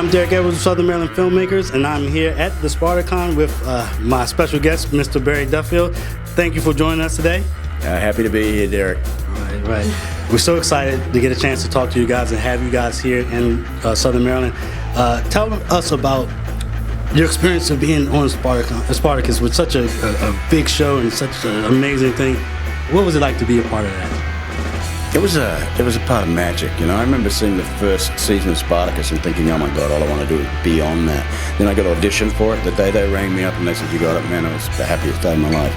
I'm Derek Edwards of Southern Maryland Filmmakers, and I'm here at the SpartaCon with my special guest, Mr. Barry Duffield. Thank you for joining us today. Happy to be here, Derek. Right. We're so excited to get a chance to talk to you guys and have you guys here in Southern Maryland. Tell us about your experience of being on Spartacus with such a big show and such an amazing thing. What was it like to be a part of that? It was a part of magic, you know. I remember seeing the first season of Spartacus and thinking, oh my God, all I want to do is be on that. Then I got to audition for it. The day they rang me up and they said, you got it, man, it was the happiest day of my life.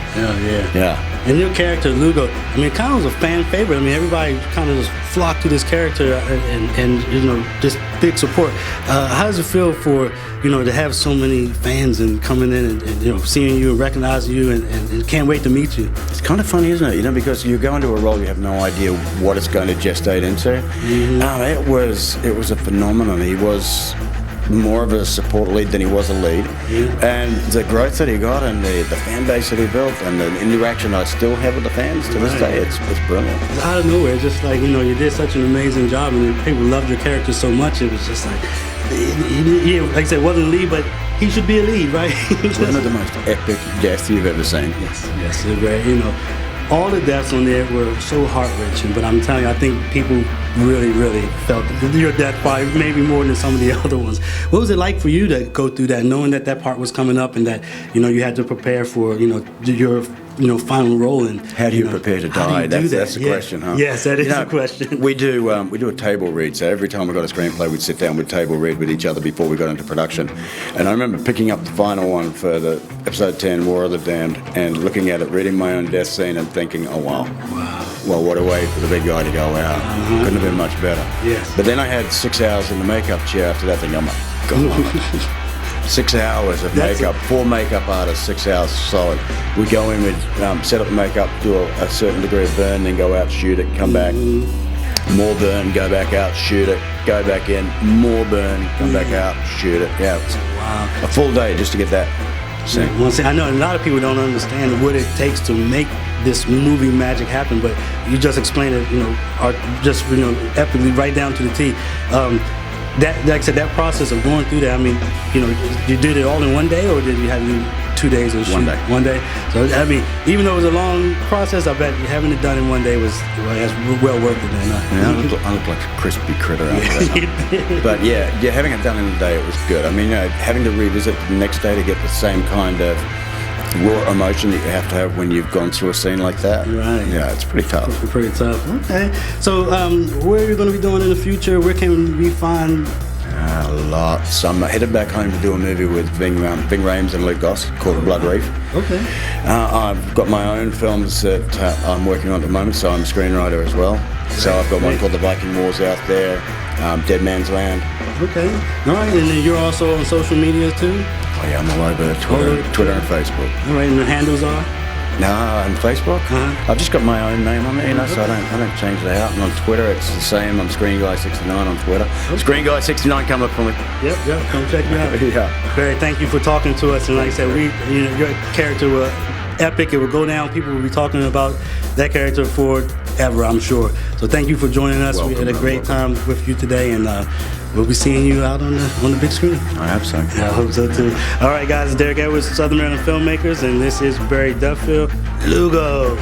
Yeah. And your character, Lugo, I mean, it kind of was a fan favorite. I mean, everybody kind of just flocked to this character and you know, just big support. How does it feel for, you know, to have so many fans and coming in and you know, seeing you and recognizing you and can't wait to meet you? It's kind of funny, isn't it? You know, because you go into a role you have no idea what it's going to gestate into. It was a phenomenon. He was more of a support lead than he was a lead, and the growth that he got and the fan base that he built and the interaction I still have with the fans to this day, it's brilliant. It's out of nowhere, just like, you know, you did such an amazing job and people loved your character so much. It was just like, he like I said, wasn't a lead, but he should be a lead, right? One of the most epic deaths you've ever seen. Yes, you know, all the deaths on there were so heart-wrenching, but I'm telling you, I think people really felt your death probably maybe more than some of the other ones. What was it like for you to go through that, knowing that part was coming up and that, you know, you had to prepare for, you know, your final role? And how do you prepare to die? That's the question, huh? Yes, that is the question. We do a table read. So every time we got a screenplay, we'd sit down, we'd table read with each other before we got into production. And I remember picking up the final one for the episode 10, War of the Damned, and looking at it, reading my own death scene, and thinking, oh wow. Well, what a way for the big guy to go out. Couldn't have been much better. Yes. But then I had 6 hours in the makeup chair after that, thinking, oh my God. 6 hours of makeup, 4 makeup artists, 6 hours solid. We go in, we'd set up the makeup, do a certain degree of burn, then go out, shoot it, come back, more burn, go back out, shoot it, go back in, more burn, come back out, shoot it. Yeah, it was a full day just to get that scene. Well, see, I know a lot of people don't understand what it takes to make this movie magic happen, but you just explained it, you know, epically right down to the T. That, like I said, that process of going through that, I mean, you know, you did it all in one day, or did you have to do 2 days of shoot? 1 day. 1 day. So, I mean, even though it was a long process, I bet having it done in 1 day was well worth it then. Yeah, I look like a crispy critter after that. But yeah, having it done in a day, it was good. I mean, you know, having to revisit the next day to get the same kind of raw emotion that you have to have when you've gone through a scene like that. Right. Yeah, it's pretty tough. Pretty tough. Okay. So, where are you going to be doing in the future? Where can we find? A lot. So I'm headed back home to do a movie with Ving Rhames and Luke Goss called Blood Reef. Okay. I've got my own films that I'm working on at the moment, so I'm a screenwriter as well. So I've got one called The Viking Wars out there, Dead Man's Land. Okay. All right, and then you're also on social media too? Oh yeah, I'm all over Twitter and Facebook. All right, and the handles are? No, on Facebook, I've just got my own name on there, you know, so I don't change it out. And on Twitter, it's the same. I'm ScreenGuy69 on Twitter. Okay. ScreenGuy69, come up for me. Yep, come check me out. Yeah. Barry, thank you for talking to us. And like I said, your character was epic. It will go down. People will be talking about that character forever, I'm sure. So thank you for joining us. We had a great time with you today, and we'll be seeing you out on the big screen. I hope so. I hope so too. All right, guys, Derek Edwards, Southern Maryland Filmmakers, and this is Barry Duffield, Lugo.